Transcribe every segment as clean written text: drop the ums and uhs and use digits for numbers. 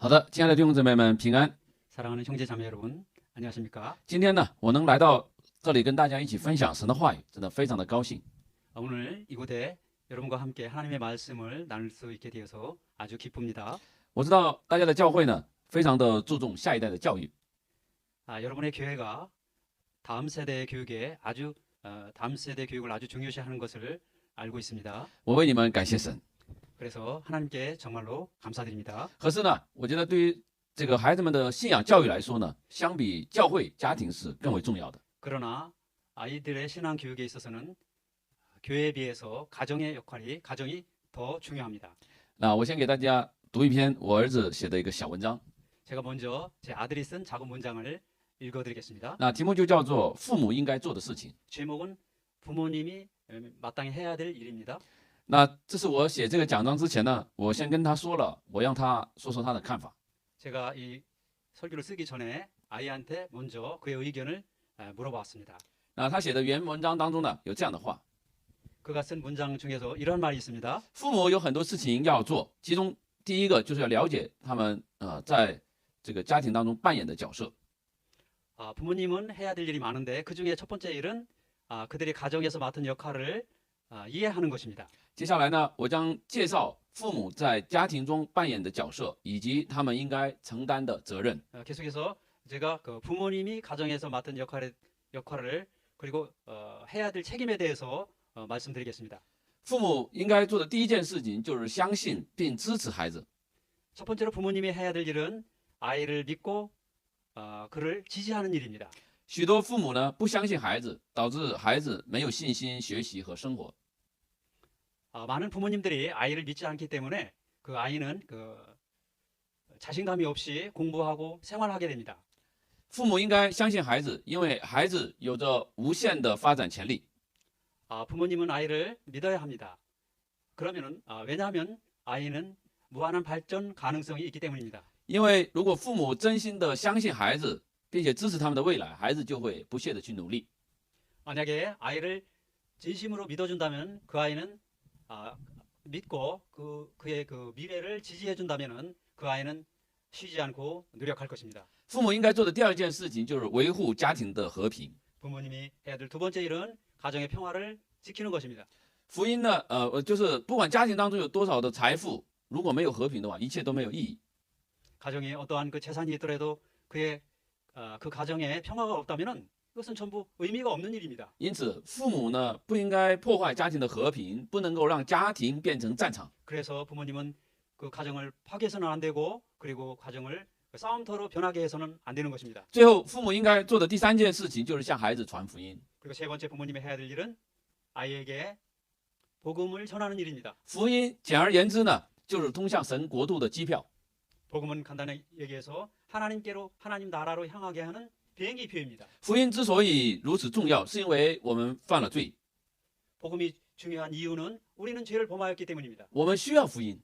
好的，亲爱的弟兄姊妹们，平安。 사랑하는 형제 자매 여러분, 안녕하십니까? 今天呢，我能来到这里跟大家一起分享神的话语，真的非常的高兴。 오늘 이곳에 여러분과 함께 하나님의 말씀을 나눌 수 있게 되어서 아주 기쁩니다. 我知道大家的教会呢，非常的注重下一代的教育。 여러분의 교회가 다음 세대 교육에 다음 세대 교육을 아주 중요시하는 것을 알고 있습니다. 我为你们感谢神。 그래서 하나님께 정말로 감사드립니다. 可是呢，我觉得对于这个孩子们的信仰教育来说呢，相比教会、家庭是更为重要的。 그러나 아이들의 신앙 교육에 있어서는 교회에 비해서 가정이 더 중요합니다. 那我先给大家读一篇我儿子写的一个小文章， 제가 먼저 제 아들이 쓴 작은 문장을 읽어드리겠습니다. 那题目就叫做“父母应该做的事情”。 제목은 부모님이 마땅히 해야 될 일입니다. 那这是我写这个讲章之前呢，我先跟他说了，我让他说说他的看法。 제가 이 설교를 쓰기 전에 아이한테 먼저 그의 의견을 물어봤습니다. 那他写的原文章当中呢，有这样的话： 그가 쓴 문장 중에서 이런 말이 있습니다. 父母有很多事情要做，其中第一个就是要了解他们在这个家庭当中扮演的角色。 부모님은 해야 될 일이 많은데 그 중에 첫 번째 일은 그들이 가정에서 맡은 역할을 이해하는 것입니다. 接下来呢，我将介绍父母在家庭中扮演的角色，以及他们应该承担的责任。 계속해서 제가 그 부모님이 가정에서 맡은 역할을 그리고 해야 될 책임에 대해서 말씀드리겠습니다. 父母应该做的第一件事情就是相信并支持孩子。 첫 번째로 부모님이 해야 될 일은 아이를 믿고 그를 지지하는 일입니다. 许多父母呢不相信孩子，导致孩子没有信心学习和生活。 많은 부모님들이 아이를 믿지 않기 때문에 그 아이는 자신감이 없이 공부하고 생활하게 됩니다. 父母应该相信孩子，因为孩子有着无限的发展潜力。 부모님은 아이를 믿어야 합니다. 왜냐하면 아이는 무한한 발전 가능성이 있기 때문입니다. 因为如果父母真心的相信孩子，并且支持他们的未来，孩子就会不懈的去努力。 만약에 아이를 진심으로 믿어준다면 그 아이는 믿고 그의 그 미래를 지지해준다면 그 아이는 쉬지 않고 노력할 것입니다. 父母应该做的第二件事情就是维护家庭的和平。 부모님이 해야 될 두 번째 일은 가정의 평화를 지키는 것입니다. 福音呢，就是不管家庭当中有多少的财富，如果没有和平的话，一切都没有意义。 가정에 어떠한 그 재산이 있더라도 그 가정에 평화가 없다면은 그것은 전부 의미가 없는 일입니다. 因此，父母呢不应该破坏家庭的和平，不能够让家庭变成战场。 그래서 부모님은 그 가정을 파괴해서는 안 되고 그리고 가정을 싸움터로 변하게 해서는 안 되는 것입니다. 最后，父母应该做的第三件事情就是向孩子传福音。 그리고 세 번째 부모님이 해야 될 일은 아이에게 복음을 전하는 일입니다. 福音简而言之呢，就是通向神国度的机票。 복음은 간단히 얘기해서 하나님 나라로 향하게 하는 비행기표입니다. 福音之所以如此重要，是因为我们犯了罪， 복음이 중요한 이유는 우리는 죄를 범하였기 때문입니다. 我们需要福音。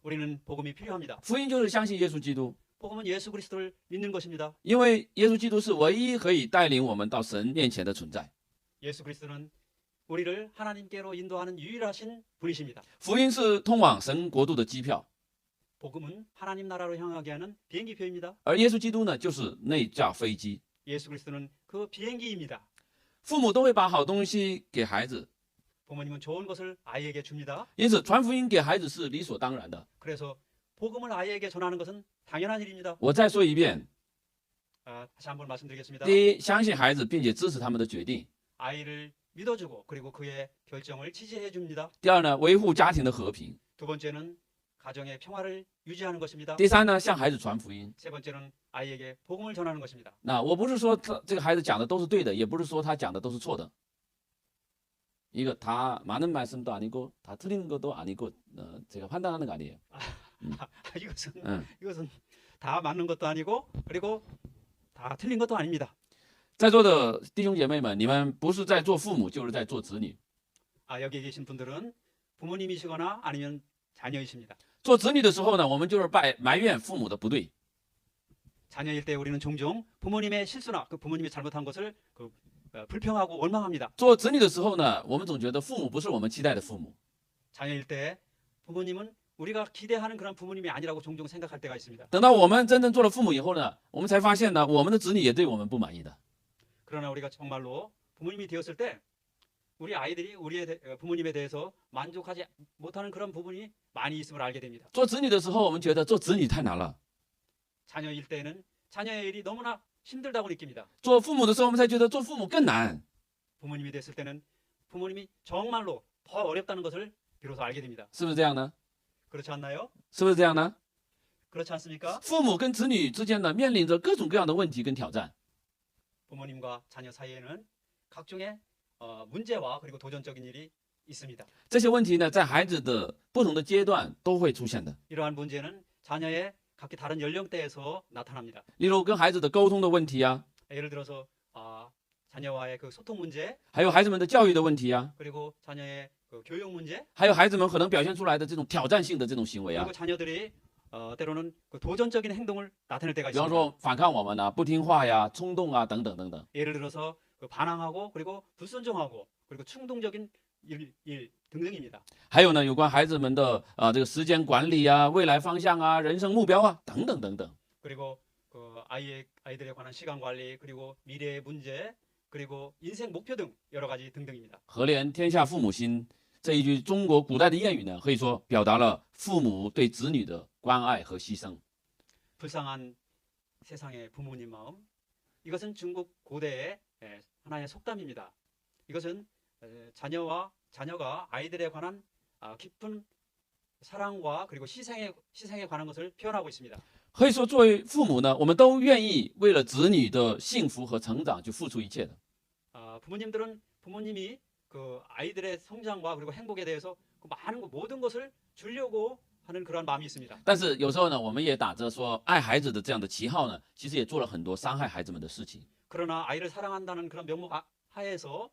우리는 복음이 필요합니다. 福音就是相信耶稣基督， 복음은 예수 그리스도를 믿는 것입니다. 因为耶稣基督是唯一可以带领我们到神面前的存在。 예수 그리스도는 우리를 하나님께로 인도하는 유일하신 분이십니다. 福音是通往神国度的机票， 복음은 하나님 나라로 향하게 하는 비행기표입니다. 而耶稣基督呢，就是那架飞机。 예수 그리스도는 그 비행기입니다. 父母都会把好东西给孩子， 부모님은 좋은 것을 아이에게 줍니다. 因此传福音给孩子是理所当然的。 그래서 복음을 아이에게 전하는 것은 당연한 일입니다. 我再说一遍， 다시 한번 말씀드리겠습니다. 第一，相信孩子，并且支持他们的决定； 아이를 믿어주고 그리고 그의 결정을 지지해 줍니다. 第二呢，维护家庭的和平； 두 번째는 가정의 평화를 유지하는 것입니다. 第三呢，向孩子传福音。 세 번째는 아이에게 복음을 전하는 것입니다. 那我不是说这个孩子讲的都是对的，也不是说他讲的都是错的。이거 다 많은 말씀도 아니고 다 틀린 것도 아니고 제가 판단하는 거 아니에요. 이것은 다 맞는 것도 아니고 그리고 다 틀린 것도 아닙니다. 在座的弟兄姐妹们，你们不是在做父母，就是在做子女。 여기 계신 분들은 부모님이시거나 아니면 자녀이십니다. 做子女的时候呢，我们就是埋怨父母的不对。 자녀일 때 우리는 종종 부모님의 실수나 그 부모님이 잘못한 것을 불평하고 원망합니다. 做子女的时候呢，我们总觉得父母不是我们期待的父母。 자녀일 때 부모님은 우리가 기대하는 그런 부모님이 아니라고 종종 생각할 때가 있습니다. 等到我们真正做了父母以后呢，我们才发现呢，我们的子女也对我们不满意的。 그러나 우리가 정말로 부모님이 되었을 때 우리 아이들이 부모님에 대해서 만족하지 못하는 그런 부분이 많이 있음을 알게 됩니다. 做子女的时候，我们觉得做子女太难了； 자녀일 때는 자녀의 일이 너무나 힘들다고 느낍니다. 做父母的时候，我们才觉得做父母更难。 부모님이 됐을 때는 부모님이 정말로 더 어렵다는 것을 비로소 알게 됩니다. 是不是这样呢？ 그렇지 않나요? 是不是这样呢？ 그렇지 않습니까? 父母跟子女之间呢，面临着各种各样的问题跟挑战。 부모님과 자녀 사이에는 각종의 문제와 그리고 도전적인 일이 있습니다. 这些问题呢，在孩子的不同的阶段都会出现的。 이러한 문제는 자녀의 각기 다른 연령대에서 나타납니다. 例如跟孩子的沟通的问题啊， 예를 들어서 자녀와의 그 소통 문제, 还有孩子们的教育的问题啊， 그리고 자녀의 그 교육 문제, 还有孩子们可能表现出来的这种挑战性的这种行为啊 그리고 ， 자녀들이 때로는 그 도전적인 행동을 나타낼 때가 比方 있습니다. 说反抗我们啊、不听话呀、冲动啊等等等等。 예를 들어서 그 반항하고 그리고 불순종하고 그리고 충동적인 일 등등입니다. 还有呢，有关孩子们的这个时间管理啊、未来方向啊、人生目标啊等等等等。 그리고 그 아이들에 관한 시간 관리 그리고 미래의 문제 그리고 인생 목표 등 여러 가지 등등입니다. 和连天下父母心这一句中国古代的谚语呢，可以说表达了父母对子女的关爱和牺牲。 불쌍한 세상의 부모님 마음. 이것은 중국 고대의 하나의 속담입니다. 이것은 자녀가 아이들에 관한 깊은 사랑과 그리고 희생에 관한 것을 표현하고 있습니다. 可以说，作为父母呢，我们都愿意为了子女的幸福和成长去付出一切的。 부모님이 그 아이들의 성장과 그리고 행복에 대해서 그 모든 것을 주려고 하는 그런 마음이 있습니다. 但是有时候呢，我们也打着说爱孩子的这样的旗号呢，其实也做了很多伤害孩子们的事情。 그러나 아이를 사랑한다는 그런 명목 하에서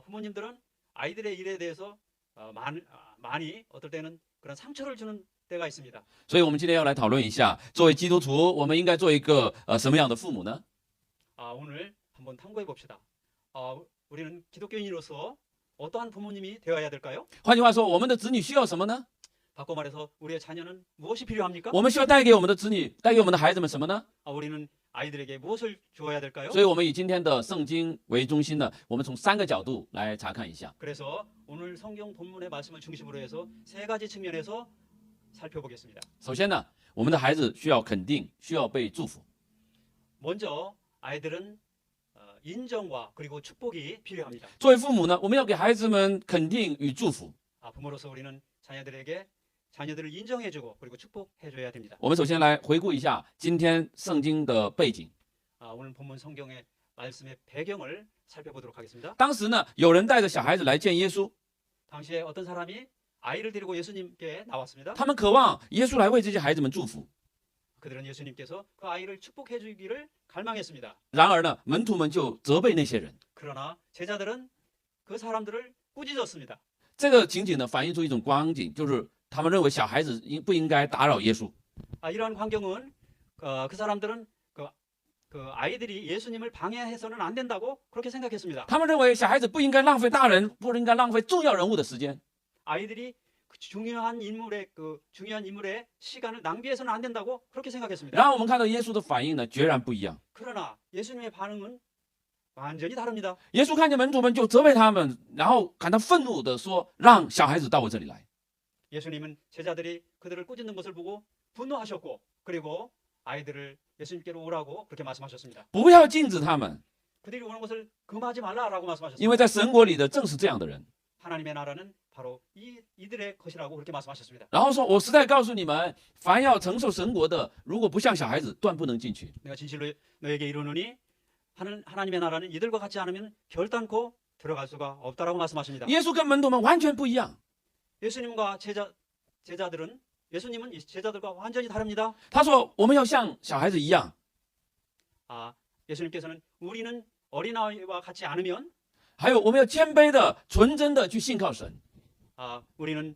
부모님들은 아이들의 일에 대해서 많이 어떨 때는 그런 상처를 주는 때가 있습니다. 所以，我们今天要来讨论一下，作为基督徒，我们应该做一个什么样的父母呢？ 오늘 한번 탐구해 봅시다. 우리는 기독교인으로서 어떠한 부모님이 되어야 될까요? 换句话说，我们的子女需要什么呢？ 바꿔 말해서 우리의 자녀는 무엇이 필요합니까? 我们需要带给我们的子女、带给我们的孩子们什么呢？ 우리는 아이들에게 무엇을 주어야 될까요? 所以，我们以今天的圣经为中心呢，我们从3个角度来查看一下。 그래서 오늘 성경 본문의 말씀을 중심으로 해서 3가지 측면에서 살펴보겠습니다. 首先呢，我们的孩子需要肯定，需要被祝福。 먼저 아이들은 인정과 그리고 축복이 필요합니다. 作为父母呢，我们要给孩子们肯定与祝福。 부모로서 우리는 자녀들을 인정해주고 그리고 축복해줘야 됩니다. 我们首先来回顾一下今天圣经的背景。 오늘 본문 성경의 말씀의 배경을 살펴보도록 하겠습니다. 当时呢，有人带着小孩子来见耶稣， 당시에 어떤 사람이 아이를 데리고 예수님께 나왔습니다. 他们渴望耶稣来为这些孩子们祝福。 그들은 예수님께서 그 아이를 축복해주기를 갈망했습니다. 然而呢，门徒们就责备那些人。 그러나 제자들은 그 사람들을 꾸짖었습니다. 这个情景呢，反映出一种光景，就是他们认为小孩子不应该打扰耶稣。 이러한 광경은 그 사람들은 그 아이들이 예수님을 방해해서는 안 된다고 그렇게 생각했습니다. 他们认为小孩子不应该浪费大人，不应该浪费重要人物的时间。 아이들이 중요한 인물의 시간을 낭비해서는 안 된다고 그렇게 생각했습니다. 然后我们看到耶稣的反应呢，决然不一样。 그러나 예수님의 반응은 완전히 다릅니다. 耶稣看见门徒们就责备他们，然后感到愤怒的说：“让小孩子到我这里来。” 예수님은 제자들이 그들을 꾸짖는 것을 보고 분노하셨고 그리고 아이들을 예수님께로 오라고 그렇게 말씀하셨습니다. 不要禁止他们， 그들이 오는 것을 금하지 말라라고 因 말씀하셨습니다. 为在神国里的正是这样的人。 하나님의 나라는 바로 이들의 것이라고 그렇게 말씀하셨습니다. 然后说：“我实在告诉你们，凡要承受神国的，如果不像小孩子，断不能进去。” 내가 진실로 너에게 이르노니 하나님의 나라는 이들과 같지 않으면 결단코 들어갈 수가 없다라고 말씀하십니다. 耶稣跟门徒们完全不一样。 예수님과 제자들은 예수님은 제자들과 완전히 다릅니다. 他说：“我们要像小孩子一样。” 예수님께서는 우리는 어린아이와 같지 않으면 还有，我们要谦卑的、纯真的去信靠神。 우리는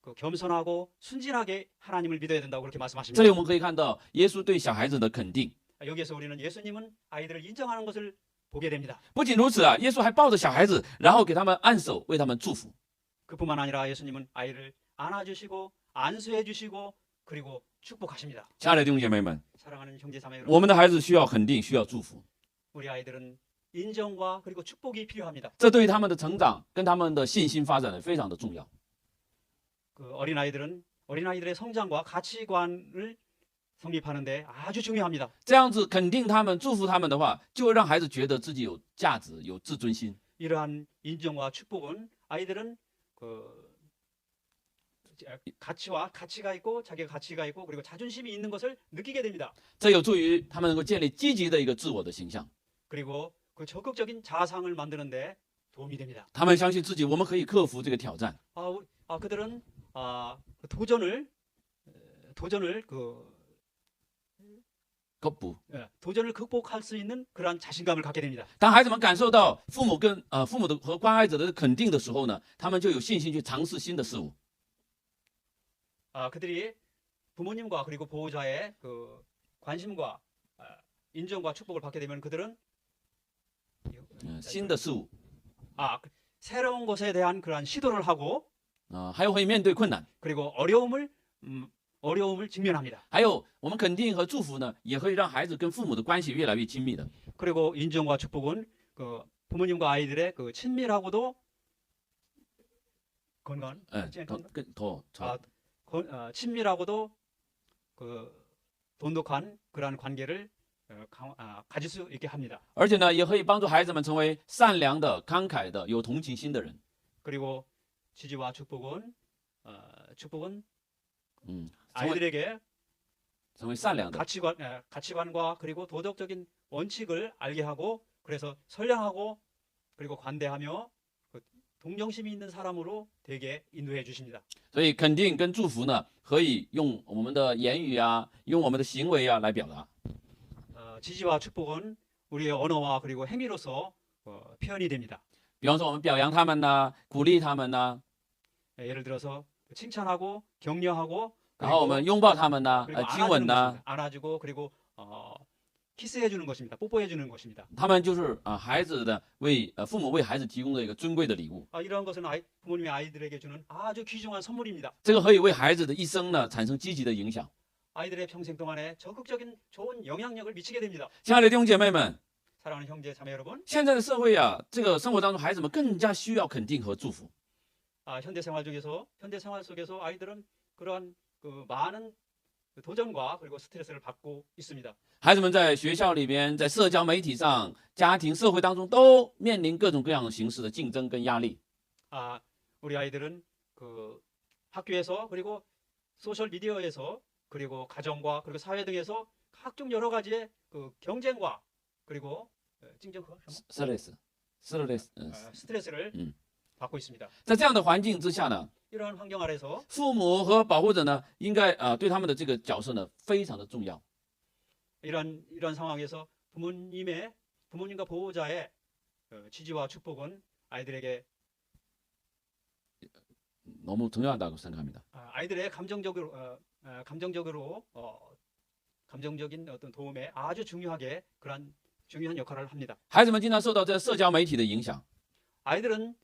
그 겸손하고 순진하게 하나님을 믿어야 된다고 그렇게 这里 말씀하십니다. 我们可以看到耶稣对小孩子的肯定。 여기에서 우리는 예수님은 아이들을 인정하는 것을 보게 됩니다. 不仅如此啊，耶稣还抱着小孩子，然后给他们按手，为他们祝福。 그뿐만 아니라 예수님은 아이를 안아주시고 안수해 주시고 그리고 축복하십니다. 亲爱的弟兄姐妹们， 사랑하는 형제 자매 我 여러분, 们的孩子需要肯定，需要祝福， 우리 아이들은 인정과 그리고 축복이 필요합니다. 这对于他们的成长跟他们的信心发展非常的重要。 그 어린아이들의 성장과 가치관을 성립하는데 아주 중요합니다. 这样子肯定他们、祝福他们的话，就会让孩子觉得自己有价值、有自尊心。 이러한 인정과 축복은 아이들은 그 가치가 있고 자기가 가치가 있고 그리고 자존심이 있는 것을 느끼게 됩니다. 这有助于他们能够建立积极的一个自我的形象。 그리고 그 적극적인 자상을 만드는데 도움이 됩니다. 他们相信自己，我们可以克服这个挑战。 그들은 그 도전을 극복할 수 있는 그러한 자신감을 갖게 됩니다. 当孩子们感受到父母的和关爱者的肯定的时候呢，他们就有信心去尝试新的事物。 그들이 부모님과 그리고 보호자의 그 관심과 인정과 축복을 받게 되면 그들은 新的事物 새로운 것에 대한 그러한 시도를 하고 还有会面对困难， 그리고 어려움을 직면합니다. 还有我们肯定和祝福呢，也会让孩子跟父母的关系越来越亲密的。 그리고 인정과 축복은 그 부모님과 아이들의 그 친밀하고도 건강, 더 친밀하고도 그 돈독한 그러한 관계를 가질 수 있게 합니다. 而且呢，也可以帮助孩子们成为善良的、慷慨的、有同情心的人。 그리고 지지와 축복은 축복은 成为 아이들에게 成为善良的， 가치관과 그리고 도덕적인 원칙을 알게 하고 그래서 선량하고 그리고 관대하며 그 동정심이 있는 사람으로 되게 인도해 주십니다. 所以肯定跟祝福呢，可以用我们的言语啊，用我们的行为啊来表达。 지지와 축복은 우리의 언어와 그리고 행위로서 표현이 됩니다. 比方说，我们表扬他们呐、鼓励他们呐、 예를 들어서 칭찬하고 격려하고 然后我们拥抱他们呐、 그리고 亲吻呐、 안아주고 그리고 키스해 주는 것입니다. 뽀뽀해 주는 것입니다. 他们就是孩子的父母为孩子提供的一个尊贵的礼物， 이러한 것은 부모님이 아이들에게 주는 아주 귀중한 선물입니다. 这个可以为孩子的一生呢产生积极的影响。 아이들의 평생 동안에 적극적인 좋은 영향력을 미치게 됩니다. 亲爱的弟兄姐妹们， 사랑하는 형제 자매 여러분, 现在的社会啊，这个生活当中，孩子们更加需要肯定和祝福。 현대 생활 속에서 아이들은 그러한 그 많은 도전과 그리고 스트레스를 받고 있습니다. 孩子们在学校里边，在社交媒体上、家庭、社会当中，都面临各种各样形式的竞争跟压力。 우리 아이들은 그 학교에서 그리고 소셜 미디어에서 그리고 가정과 그리고 사회 등에서 각종 여러 가지의 그 경쟁과 그리고 스트레스를 받고 있습니다. 在这样的环境之下呢， 이러한 환경 아래서 父母和保护者呢，应该对他们的这个角色呢非常的重要。 이런 상황에서 부모님과 보호자의 지지와 축복은 아이들에게 너무 중요하다고 생각합니다. 아이들의 감정적인 어떤 도움에 아주 중요한 역할을 합니다. 孩子们经常受到这社交媒体的影响， 아이들은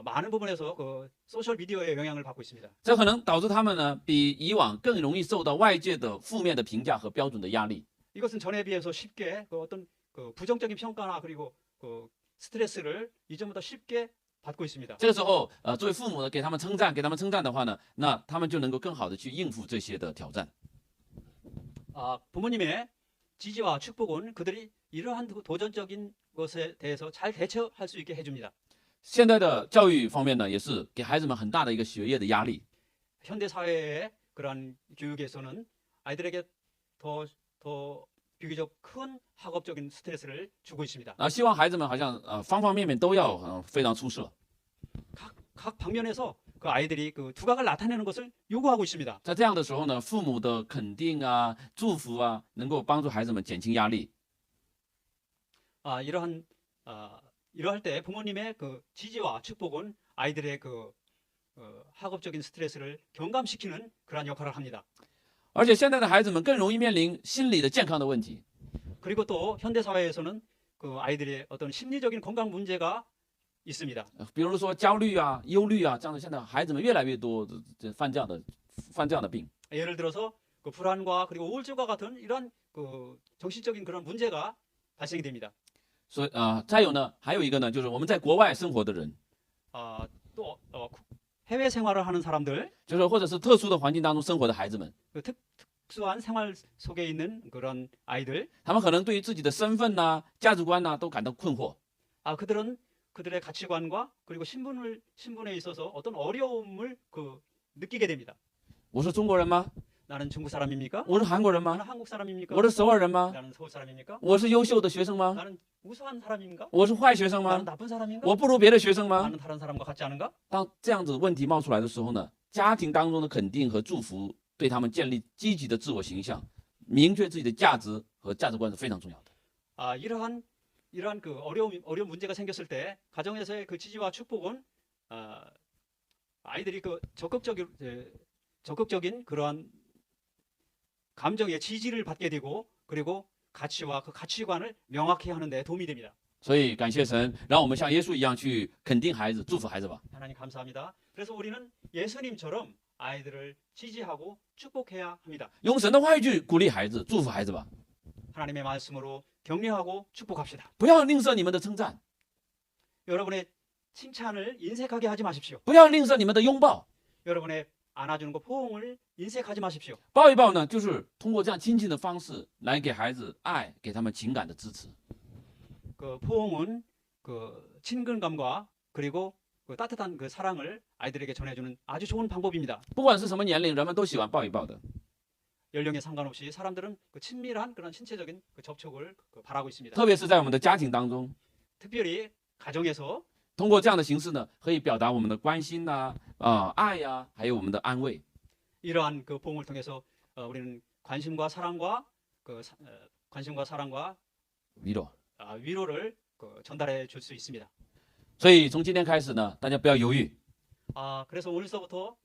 많은 부분에서 그 소셜 미디어의 영향을 받고 있습니다. 这可能导致他们呢比以往更容易受到外界的负面的评价和标准的压力。 이것은 전에 비해서 쉽게 그 어떤 그 부정적인 평가나 그리고 그 스트레스를 이전보다 쉽게 받고 있습니다. 这个时候，作为父母呢，给他们称赞的话呢，那他们就能够更好的去应付这些的挑战。 부모님의 지지와 축복은 그들이 이러한 도전적인 것에 대해서 잘 대처할 수 있게 해줍니다. 现在的教育方面呢，也是给孩子们很大的一个学业的压力。 현대 사회의 그러한 교육에서는 아이들에게 더 비교적 큰 학업적인 스트레스를 주고 있습니다. 希望孩子们好像方方面面都要非常出色。 각 방면에서 그 아이들이 그 두각을 나타내는 것을 요구하고 있습니다. 在这样的时候呢，父母的肯定啊、祝福啊，能够帮助孩子们减轻压力。 이러할 때 부모님의 그 지지와 축복은 아이들의 그 학업적인 스트레스를 경감시키는 그러한 역할을 합니다. 而且现在的孩子们更容易面临心理的健康的问题。 그리고 또 현대 사회에서는 그 아이들의 어떤 심리적인 건강 문제가 있습니다. 比如说焦虑啊、忧虑啊，这样的现在孩子们越来越多犯这样的犯这样的病。 예를 들어서 그 불안과 그리고 우울증과 같은 이런 그 정신적인 그런 문제가 발생이 됩니다. 所以再有呢，还有一个呢，就是我们在国外生活的人， 또 해외 생활을 하는 사람들, 就是或者是特殊的环境当中生活的孩子们， 그 특수한 생활 속에 있는 그런 아이들, 他们可能对于自己的身份呐、价值观呐、都感到困惑。 그들은 그들의 가치관과 그리고 신분에 있어서 어떤 어려움을 느끼게 됩니다. 我是中国人吗？ 나는 중국 사람입니까? 我是韩国人吗？ 나는 한국 사람입니까? 我是首尔人吗？ 나는 서울 사람입니까? 我是优秀的学生吗？ 나는 우수한 사람인가? 我是坏学生 나는 吗？ 나쁜 사람인가? 我不如别的学生吗？ 나는 다른 사람과 같지 않은가? 当这样子问题冒出来的时候呢，家庭当中的肯定和祝福对他们建立积极的自我形象，明确自己的价值和价值观是非常重要的。 이러한 그 어려운 문제가 생겼을 때 가정에서의 그 지지와 축복은 아이들이 그 적극적인 그러한 감정의 지지를 받게 되고 그리고 가치와 그 가치관을 명확히 하는 데 도움이 됩니다. 所以感谢神，让我们像耶稣一样去肯定孩子、祝福孩子吧。 하나님 감사합니다. 그래서 우리는 예수님처럼 아이들을 지지하고 축복해야 합니다. 用神的话语去鼓励孩子、祝福孩子吧， 하나님의 말씀으로 격려하고 축복합시다. 不要吝啬你们的称赞， 여러분의 칭찬을 인색하게 하지 마십시오. 不要吝啬你们的拥抱。 여러분의 안아주는 거 포옹을 인색하지 마십시오. 抱一抱呢，就是通过这样亲近的方式来给孩子爱，给他们情感的支持。 그 포옹은 그 친근감과 그리고 그 따뜻한 그 사랑을 아이들에게 전해주는 아주 좋은 방법입니다. 不管是什么年龄，人们都喜欢抱一抱的。 연령에 상관없이 사람들은 그 친밀한 그런 신체적인 그 접촉을 바라고 있습니다. 特别是在我们的家庭当中， 특별히 가정에서 通过这样的形式呢，可以表达我们的关心呐、爱呀、还有我们的安慰。 이러한 그 포옹을 통해서 우리는 관심과 사랑과 위로。 위로를 전달해 줄 수 있습니다. 所以从今天开始呢，大家不要犹豫， 그래서 오늘에서부터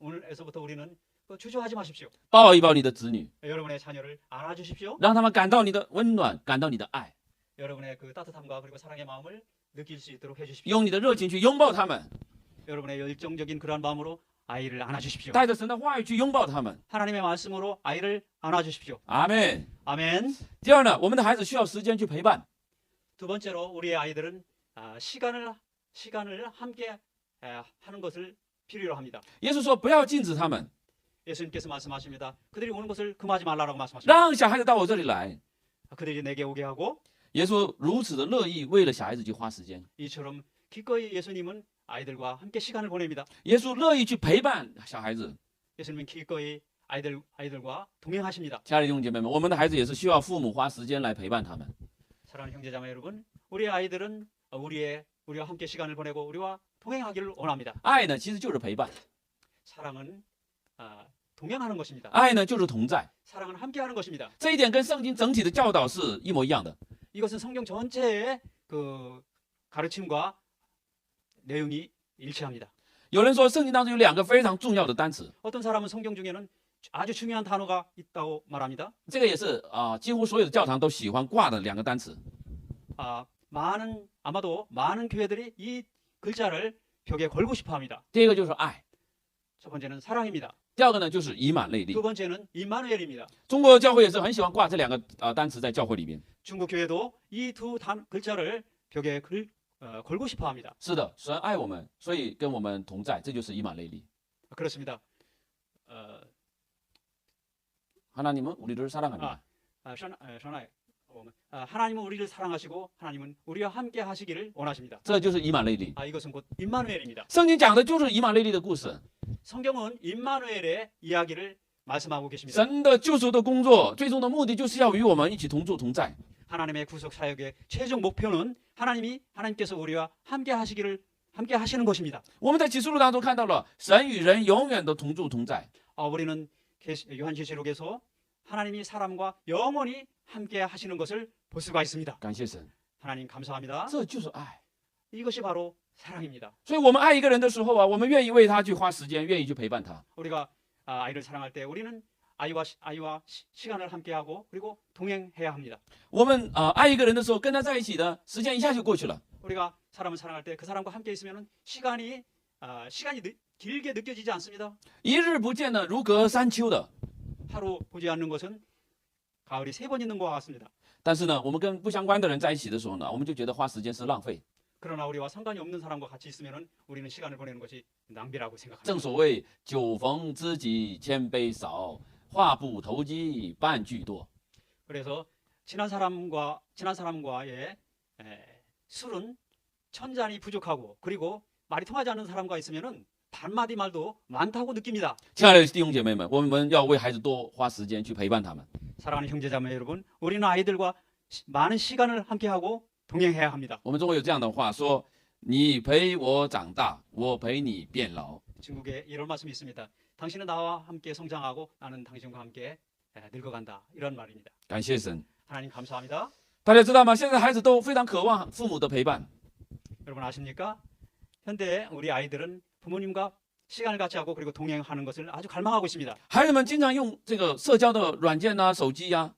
우리는 주저하지 마십시오. 抱一抱你的子女， 여러분의 자녀를 안아주십시오. 让他们感到你的温暖，感到你的爱， 여러분의 그 따뜻함과 그리고 사랑의 마음을 느낄 수 있도록 해주십시오. 用你的热情去拥抱他们， 여러분의 열정적인 그러한 마음으로 아이를 안아주십시오. 带着神的话语去拥抱他们。 하나님의 말씀으로 아이를 안아주십시오. 阿门。 아멘. 第二呢，我们的孩子需要时间去陪伴。 두 번째로 우리의 아이들은 시간을 함께 하는 것을 필요로 합니다. 耶稣说不要禁止他们， 예수님께서 말씀하십니다. 그들이 오는 것을 금하지 말라라고 말씀하십니다. 让小孩子到我这里来。 그들이 내게 오게 하고 耶稣如此的乐意为了小孩子去花时间， 이처럼 기꺼이 예수님은 아이들과 함께 시간을 보냅니다. 耶稣乐意去陪伴小孩子。 예수님은 기꺼이 아이들과 동행하십니다. 亲爱的弟兄姐妹们，我们的孩子也是需要父母花时间来陪伴他们。 사랑하는 형제자매 여러분, 우리의 아이들은 우리와 함께 시간을 보내고 우리와 동행하기를 원합니다. 爱呢，其实就是陪伴； 사랑은 동행하는 것입니다. 爱呢，就是同在。 사랑은 함께하는 것입니다. 这一点跟圣经整体的教导是一模一样的。 이것은 성경 전체의 그 가르침과 내용이 일치합니다. 有人说，圣经当中有两个非常重要的单词， 어떤 사람은 성경 중에는 아주 중요한 단어가 있다고 말합니다. 这个也是几乎所有的教堂都喜欢挂的两个单词。 아마도 많은 교회들이 이 글자를 벽에 걸고 싶어합니다. 第一个就是爱， 첫 번째는 사랑입니다. 第二个呢就是以满内利 두 。 번째는 임마누엘입니다. 中国教会也是很喜欢挂这两个单词在教会里面。 중국 교회도 이 두 글자를 벽에 걸고 싶어합니다. 是的，神爱我们，所以跟我们同在，这就是以满内利。 그렇습니다. 하나님은 우리를 사랑합니다. 하나님은 우리를 사랑하시고 하나님은 우리와 함께 하시기를 원하십니다. 这就是以满内利。 이것은 곧 임마누엘입니다. 圣经讲的就是以满内利的故事。 성경은 임마누엘의 이야기를 말씀하고 계십니다. 神的救赎的工作，最终的目的就是要与我们一起同住同在。 하나님의 구속 사역의 최종 목표는 하나님께서 우리와 함께 하시는 것입니다. 我们在启示录当中看到了，神与人永远都同住同在。 우리는 요한계시록에서 하나님이 사람과 영원히 함께 하시는 것을 볼 수가 있습니다. 感谢神， 하나님 감사합니다. 这就是爱。 이것이 바로 사랑입니다. 所以，我们爱一个人的时候我们愿意为他去花时间，愿意去陪伴他。 우리가 아이를 사랑할 때 우리는 아이와 시간을 함께하고 그리고 동행해야 합니다. 我们爱一个人的时候，跟他在一起的时间一下就过去了。 우리가 사람을 사랑할 때 그 사람과 함께 있으면 시간이 길게 느껴지지 않습니다. 一日不见呢，如隔三秋的。 하루 보지 않는 것은 가을이 3번 있는 것과 같습니다. 但是呢，我们跟不相关的人在一起的时候呢，我们就觉得花时间是浪费。 그러나 우리와 상관이 없는 사람과 같이 있으면 우리는 시간을 보내는 것이 낭비라고 생각합니다. 正所谓酒逢知己千杯少，话不投机半句多。 그래서 친한 사람과의 술은 천잔이 부족하고 그리고 말이 통하지 않는 사람과 있으면은 반마디 말도 많다고 느낍니다. 亲爱的弟兄姐妹们，我们要为孩子多花时间去陪伴他们。 사랑하는 형제자매 여러분, 우리는 아이들과 많은 시간을 함께하고 동행해야 합니다. 我们中国有这样的话说：“你陪我长大，我陪你变老。” 중국에 이런 말씀이 있습니다. 당신은 나와 함께 성장하고 나는 당신과 함께 늙어간다. 이런 말입니다. 感谢神。 하나님 감사합니다. 大家知道吗？现在孩子都非常渴望父母的陪伴。 여러분 아십니까? 현대 우리 아이들은 부모님과 시간을 같이 하고 그리고 동행하는 것을 아주 갈망하고 있습니다. 孩子们经常用这个社交的软件啊、手机呀、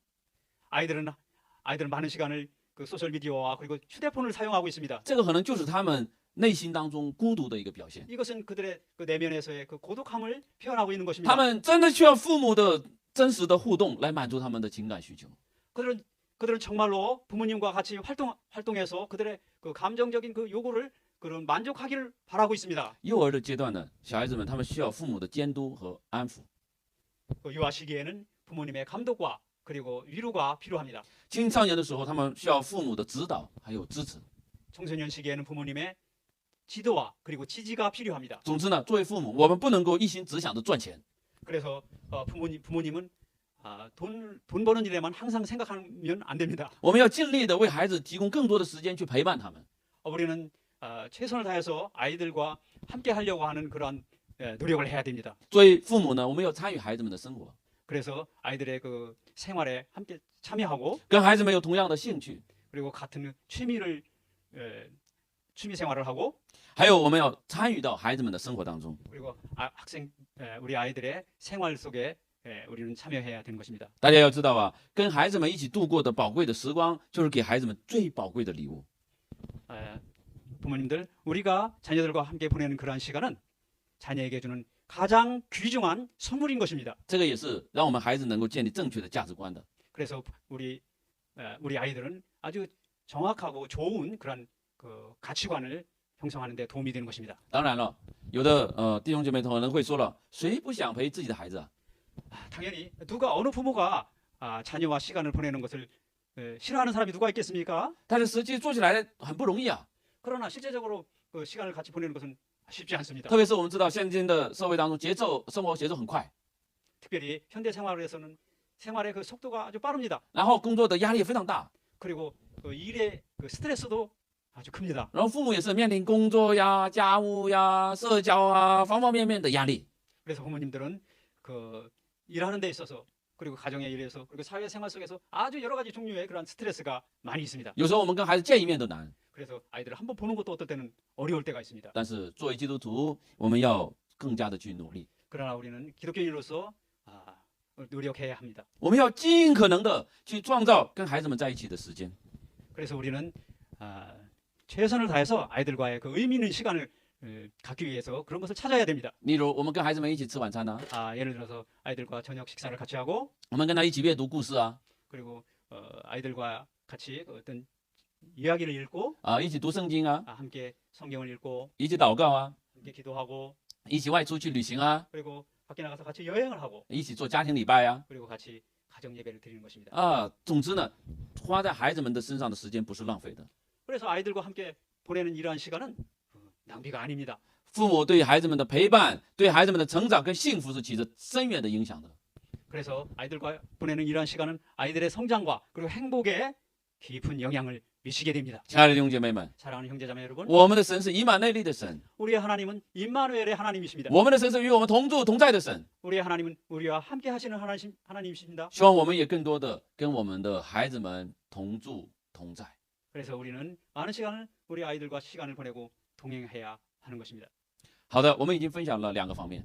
아이들은 많은 시간을 그 소셜 미디어와 그리고 휴대폰을 사용하고 있습니다. 这个可能就是他们内心当中孤独的一个表现。 이것은 그들의 그 내면에서의 그 고독함을 표현하고 있는 他 것입니다. 们真的需要父母的真实的互动来满足他们的情感需求。 그들은 정말로 부모님과 같이 활동해서 그들의 그 감정적인 그 요구를 그런 만족하기를 바라고 있습니다. 幼儿的阶段呢，小孩子们他们需要父母的监督和安抚。 그 유아 시기에는 부모님의 감독과 그리고 위로가 필요합니다. 青少年的时候，他们需要父母的指导还有支持。 청소년 시기에는 부모님의 지도와 그리고 지지가 필요합니다. 总之呢，作为父母，我们不能够一心只想着赚钱。 그래서 부모님은 돈 버는 일에만 항상 생각하면 안 됩니다. 我们要尽力的为孩子提供更多的时间去陪伴他们。 우리는 최선을 다해서 아이들과 함께 하려고 하는 그런 노력을 해야 됩니다. 作为父母呢，我们要参与孩子们的生活， 그래서 아이들의 그 생활에 함께 참여하고 跟孩子们有同样的兴趣， 그리고 같은 취미 생활을 하고 还有我们要参与到孩子们的生活当中。 그리고 우리 아이들의 생활 속에 우리는 참여해야 되는 것입니다. 大家要知道啊，跟孩子们一起度过的宝贵的时光，就是给孩子们最宝贵的礼物。 부모님들, 우리가 자녀들과 함께 보내는 그러한 시간은 자녀에게 주는 가장 귀중한 선물인 것입니다. 这个也是让我们孩子能够建立正确的价值观的。 그래서 우리 아이들은 아주 정확하고 좋은 그런 그 가치관을 형성하는 데 도움이 되는 것입니다. 当然了，有的弟兄姐妹可能会说了，谁不想陪自己的孩子啊？ 당연히 어느 부모가 자녀와 시간을 보내는 것을 싫어하는 사람이 누가 있겠습니까? 但是实际做起来很不容易啊。 그러나 실제적으로 그 시간을 같이 보내는 것은 쉽지 않습니다. 特别是我们知道现今的社会当中，生活节奏很快， 특별히 현대 생활에서는 생활의 그 속도가 아주 빠릅니다. 然后工作的压力也非常大， 그리고 그 일의 그 스트레스도 아주 큽니다. 然后父母也是面临工作呀、家务呀、社交啊方方面面的压力。 그래서 부모님들은 그 일하는 데 있어서 그리고 가정의 일에서 그리고 사회생활 속에서 아주 여러 가지 종류의 그런 스트레스가 많이 있습니다. 有时候我们跟孩子见一面都难， 그래서 아이들을 한번 보는 것도 어떨 때는 어려울 때가 있습니다. 但是作为基督徒，我们要更加的去努力， 그러나 우리는 기독교인으로서 노력해야 합니다. 我们要尽可能的去创造跟孩子们在一起的时间。 그래서 우리는 최선을 다해서 아이들과의 그 의미 있는 시간을 갖기 위해서 그런 것을 찾아야 됩니다. 例如，我们跟孩子们一起吃晚餐呢、 예를 들어서 아이들과 저녁 식사를 같이 하고 我们跟他一起阅读故事啊， 그리고 아이들과 같이 어떤 이야기를 읽고 一起读圣经啊， 함께 성경을 읽고 一起祷告啊， 함께 기도하고 一起外出去旅行啊， 그리고 밖에 나가서 같이 여행을 하고 一起做家庭礼拜啊， 그리고 같이 가정 예배를 드리는 것입니다. 总之呢，花在孩子们的身上的时间不是浪费的。 그래서 아이들과 함께 보내는 이러한 시간은 낭비가 아닙니다. 父母对孩子们的陪伴，对孩子们的成长跟幸福是起着深远的影响的。 그래서 아이들과 보내는 이러한 시간은 아이들의 성장과 그리고 행복에 깊은 영향을 미치게 됩니다. 亲爱的弟兄姐妹们， 사랑하는 형제자매 여러분, 我们的神是以马内利的神， 우리의 하나님은 임마누엘의 하나님이십니다. 我们的神是与我们同住同在的神。 우리의 하나님은 우리와 함께 하시는 하나님이십니다. 希望我们也更多的跟我们的孩子们同住同在。 그래서 우리는 많은 시간을 우리 아이들과 시간을 보내고 동행해야 하는 것입니다. 好的，我们已经分享了2个方面。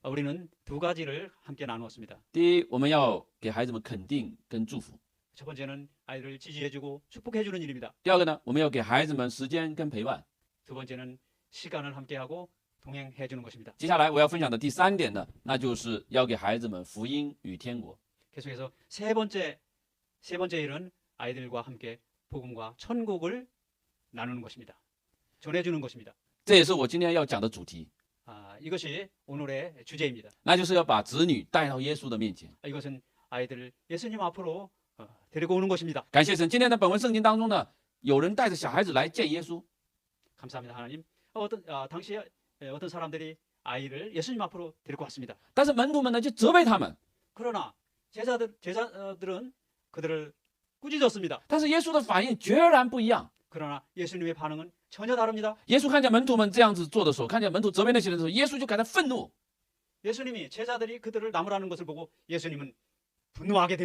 우리는 2가지를 함께 나누었습니다. 第一，我们要给孩子们肯定跟祝福； 첫 번째는 아이들을 지지해주고 축복해주는 일입니다. 第二个呢，我们要给孩子们时间跟陪伴； 두 번째는 시간을 함께하고 동행해 주는 것입니다. 接下来我要分享的第3点呢，那就是要给孩子们福音与天国。 계속해서 세 번째 일은 아이들과 함께 복음과 천국을 나누는 것입니다. 전해주는 것입니다. 这也是我今天要讲的主题， 이것이 오늘의 주제입니다. 那就是要把子女带到耶稣的面前。 이것은 아이들을 예수님 앞으로 데리고 오는 것입니다. 感谢神，今天的本文圣经当中呢，有人带着小孩子来见耶稣， 감사합니다, 하나님. 당시에 어떤 사람들이 아이를 예수님 앞으로 데리고 왔습니다. 但是门徒们呢就责备他们， 그러나 제자들은 그들을 꾸짖었습니다. 但是耶稣的反应决然不一样。 그러나 예수님의 반응은 전혀 다릅니다. 耶稣看见门徒们这样子做的时候，看见门徒责备那些人的时候，耶稣就感到愤怒。 예수님이 제자들이 그들을 나무라는 것을 보고 예수님은 분노하게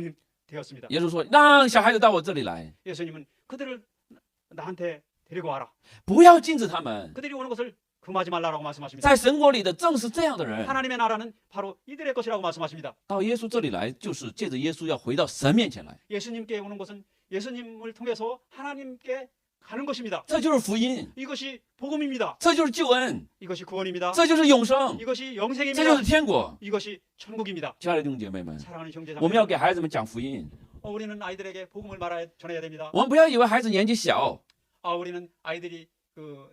되었습니다. 耶稣说：“让小孩子到我这里来， 예수님은 그들을 나한테 데리고 와라. 不要禁止他们。 그들이 오는 것을 금하지 말라라고 말씀하십니다. 在神国里的正是这样的人， 하나님의 나라는 바로 이들의 것이라고 말씀하십니다. 到耶稣这里来，就是借着耶稣要回到神面前来， 예수님께 오는 것은 예수님을 통해서 하나님께 가는 것입니다. 这就是福音， 이것이 복음입니다. 这就是救恩， 이것이 구원입니다. 这就是永生， 이것이 这就 영생입니다. 是天国。 이것이 천국입니다. 亲爱的弟兄姐妹们， 사랑하는 형제 我们要 자매, 给孩子们讲福音， 우리는 아이들에게 복음을 전해야 됩니다. 我们不要以为孩子年纪小 우리는 아이들이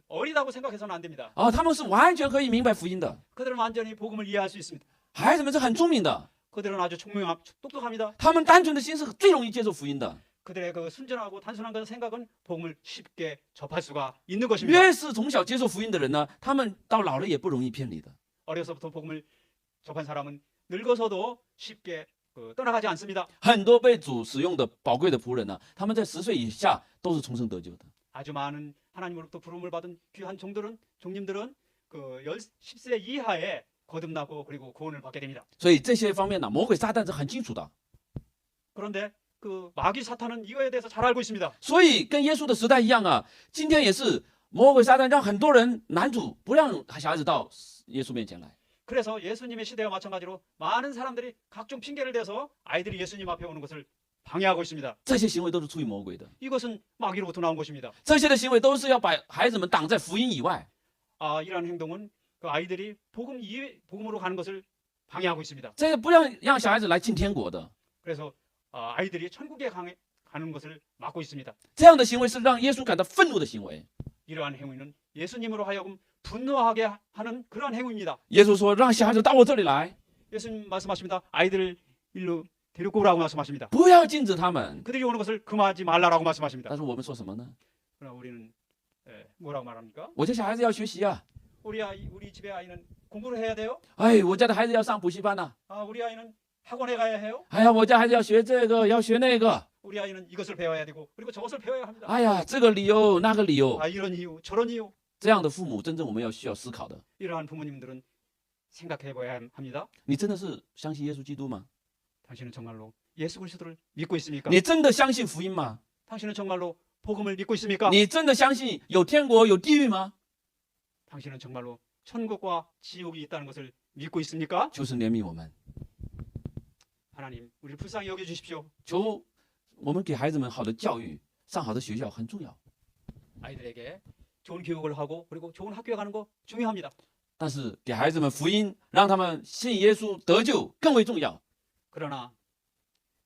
어리다고 생각해서는 안 됩니다. 他们是完全可以明白福音的， 그들은 완전히 복음을 이해할 수 있습니다. 孩子们是很聪明的， 그들은 아주 똑똑합니다. 他们单纯的心是最容易接受福音的。 그들의 순전하고 단순한 그 생각은 복음을 쉽게 접할 수가 있는 것입니다. 越是从小接受福音的人呢，他们到老了也不容易偏离的。 어려서부터 복음을 접한 사람은 늙어서도 쉽게 떠나가지 않습니다. 很多被主使用的宝贵的仆人呢，他们在10岁以下都是重生得救的。 아주 많은 하나님으로부터 부름을 받은 귀한 종님들은 10세 이하에 거듭나고 그리고 구원을 받게 됩니다. 所以这些方面呢，魔鬼撒旦是很清楚的。 그런데 마귀 사탄은 이거에 대해서 잘 알고 있습니다. 所以跟耶稣的时代一样啊，今天也是魔鬼撒旦让很多人拦阻，不让小孩子到耶稣面前来。 그래서 예수님의 시대와 마찬가지로 많은 사람들이 각종 핑계를 대서 아이들이 예수님 앞에 오는 것을 방해하고 있습니다. 这些行为都是出于魔鬼的， 이것은 마귀로부터 나온 것입니다. 这些的行为都是要把孩子们挡在福音以外。 이러한 행동은 아이들이 복음으로 가는 것을 방해하고 있습니다. 这个不让小孩子来进天国的， 그래서 아이들이 천국에 가는 것을 막고 있습니다. 这样的行为是让耶稣感到愤怒的行为。 이러한 행위는 예수님으로 하여금 분노하게 하는 그러한 행위입니다. 耶稣说：“让小孩子到我这里来， 예수님 말씀하십니다. 아이들을 일로 데리고 오라고 말씀하십니다. 不要禁止他们。 그들이 오는 것을 금하지 말라라고 말씀하십니다. 但是我们说什么呢？ 그러나 우리는 뭐라고 말합니까? 我家小孩子要学习啊， 우리 집의 아이는 공부를 해야 돼요? 哎，我家的孩子要上补习班呐、 우리 아이는 학원에 가야 해요? 哎呀，我家孩子要学这个，要学那个， 우리 아이는 이것을 배워야 되고 그리고 저것을 배워야 합니다. 哎呀，这个理由那个理由， 이런 이유 저런 이유. 这样的父母真正我们需要思考的。 이러한 부모님들은 생각해 봐야 합니다. 你真的是相信耶稣基督吗？ 당신은 정말로 예수 그리스도를 믿고 있습니까? 你真的相信福音吗？ 당신은 정말로 복음을 믿고 있습니까? 你真的相信有天国有地狱吗？ 당신은 정말로 천국과 지옥이 있다는 것을 믿고 있습니까? 求神怜悯我们， 하나님, 우리를 불쌍히 여겨 주십시오. 求我们给孩子们好的教育，上好的学校很重要。 아이들에게 좋은 교육을 하고 그리고 좋은 학교에 가는 거 중요합니다. 但是给孩子们福音，让他们信耶稣得救更为重要。 그러나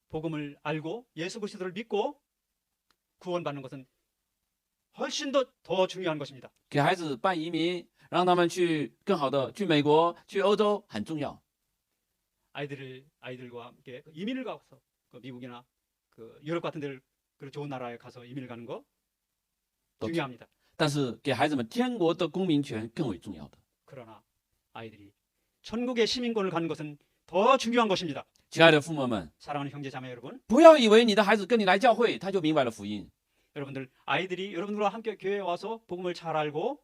복음을 알고 예수 그리스도를 믿고 구원받는 것은 훨씬 더 중요한 것입니다. 给孩子办移民，让他们去更好的去美国、去欧洲很重要。 아이들과 함께 이민을 가서 미국이나 유럽 같은 데를 좋은 나라에 가서 이민을 가는 거 중요합니다. 但是给孩子们天国的公民权更为重要的。 그러나 아이들이 천국의 시민권을 갖는 것은 더 중요한 것입니다. 亲爱的父母们， 사랑하는 형제 자매 여러분, 不要以为你的孩子跟你来教会，他就明白了福音。 여러분들 아이들이 여러분들과 함께 교회에 와서 복음을 잘 알고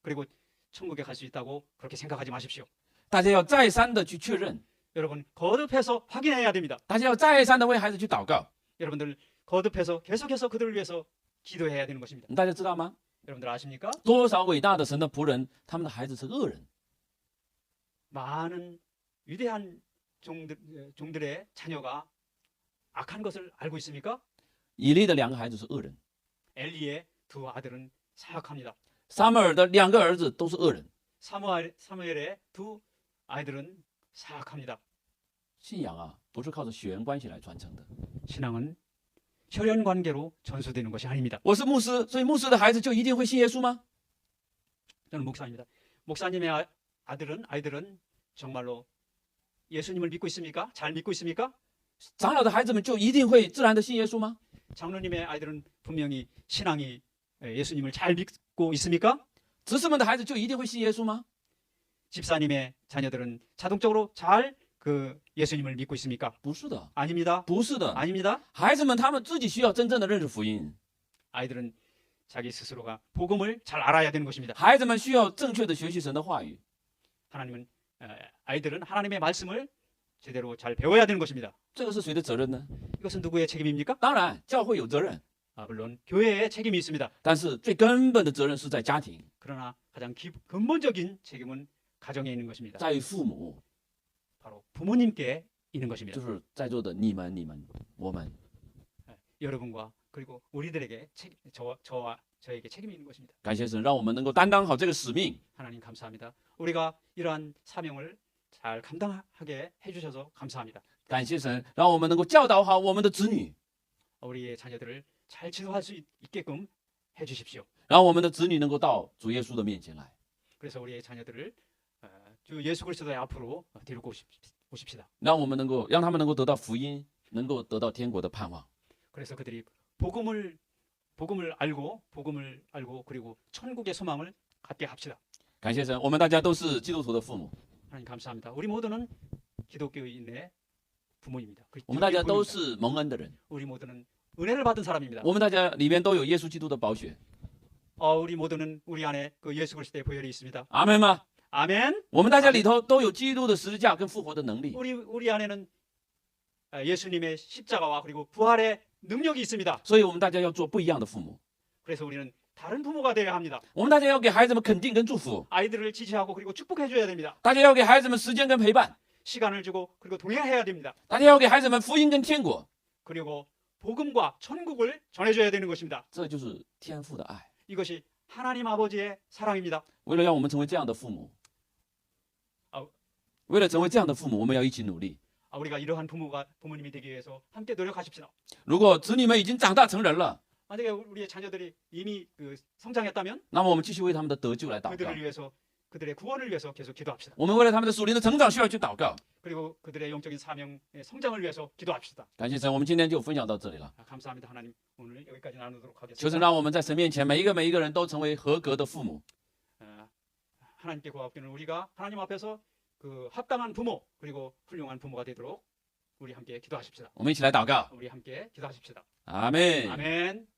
그리고 천국에 갈 수 있다고 그렇게 생각하지 마십시오. 大家要再三的去确认， 여러분 거듭해서 확인해야 됩니다. 大家要再三的为孩子去祷告。 여러분들 거듭해서 계속해서 그들을 위해서 기도해야 되는 것입니다. 大家知道吗？ 여러분들 아십니까? 多少伟大的神的仆人，他们的孩子是恶人。 많은 위대한 종들의 자녀가 악한 것을 알고 있습니까? 以利的2个孩子是恶人， 엘리의 두 아들은 사악합니다. 撒母耳的2个儿子都是恶人。 사무엘의 두 아이들은 사악합니다. 信仰啊，不是靠着血缘关系来传承的。 신앙은 혈연 관계로 전수되는 것이 아닙니다. 我是牧师，所以牧师的孩子就一定会信耶稣吗？ 저는 목사입니다. 목사님의 아이들은 정말로 예수님을 믿고 있습니까? 잘 믿고 있습니까? 长老的孩子们就一定会自然的信耶稣吗？ 장로님의 아이들은 분명히 신앙이 예수님을 잘 믿고 있습니까? 执事们的孩子就一定会信耶稣吗？ 집사님의 자녀들은 자동적으로 잘 예수님을 믿고 있습니까? 不是的， 아닙니다. 不是的。 아닙니다. 孩子们他们自己需要真正的认识福音， 아이들은 자기 스스로가 복음을 잘 알아야 되는 것입니다. 孩子们需要正确的学习神的话语。 아이들은 하나님의 말씀을 제대로 잘 배워야 되는 것입니다. 这个是谁的责任呢？ 이것은 누구의 책임입니까? 当然，教会有责任， 물론 교회의 책임이 있습니다. 但是最根本的责任是在家庭， 그러나 가장 근본적인 책임은 가정에 있는 것입니다. 在于父母， 바로 부모님께 있는 것입니다. 就是在座的你们、我们。 여러분과 그리고 우리들에게 저와 저에게 책임이 있는 것입니다. 感谢神，让我们能够担当好这个使命。 하나님 감사합니다. 우리가 이러한 사명을 잘 감당하게 해주셔서 감사합니다. 感谢神，让我们能够教导好我们的子女， 우리의 자녀들을 잘 지도할 수 있게끔 해주십시오. 让我们的子女能够到主耶稣的面前来。 그래서 우리의 자녀들을 주 예수 그리스도의 앞으로 데리고 오십시다. 让他们能够得到福音，能够得到天国的盼望。 그래서 그들이 복음을 알고 그리고 천국의 소망을 갖게 합시다. 感谢神，我们大家都是基督徒的父母， 하나님 감사합니다. 우리 모두는 기독교인의 부모입니다. 我们大家都是蒙恩的人， 우리 모두는 은혜를 받은 사람입니다. 我们大家里面都有耶稣基督的宝血。 우리 모두는 우리 안에 그 예수 그리스도의 보혈이 있습니다. 阿门吗？ 아멘. 我们大家里头都有基督的十字架跟复活的能力， 우리 안에는 예수님의 십자가와 그리고 부활의 능력이 있습니다. 所以我们大家要做不一样的父母。 그래서 우리는 다른 부모가 되어야 합니다. 我们大家要给孩子们肯定跟祝福， 아이들을 지지하고 그리고 축복해 줘야 됩니다. 大家要给孩子们时间跟陪伴， 시간을 주고 그리고 동행해야 됩니다. 大家要给孩子们福音跟天国， 그리고 복음과 천국을 전해줘야 되는 것입니다. 这就是天父的爱。 이것이 하나님 아버지의 사랑입니다. 为了让我们成为这样的父母， 아 为了成为这样的父母，我们要一起努力。 우리가 이러한 부모님이 되기 위해서 함께 노력하십시다. 如果子女们已经长大成人了， 만약에 우리의 자녀들이 이미 성장했다면 那么我们继续为他们的得救来祷告。 그들을 위해서 그들의 구원을 위해서 계속 기도합시다. 我们为了他们的属灵的成长需要去祷告。 그리고 그들의 영적인 사명의 성장을 위해서 기도합시다. 感谢神，我们今天就分享到这里了。 감사합니다. 하나님 오늘 여기까지 나누도록 求神 하겠습니다. 让我们在神面前每一个人都成为合格的父母。 하나님께 고맙기는 우리가 하나님 앞에서 합당한 부모 그리고 훌륭한 부모가 되도록 우리 함께 기도하십시다. 我们一起来祷告。 우리 함께 기도하십시다. 阿门。 아멘.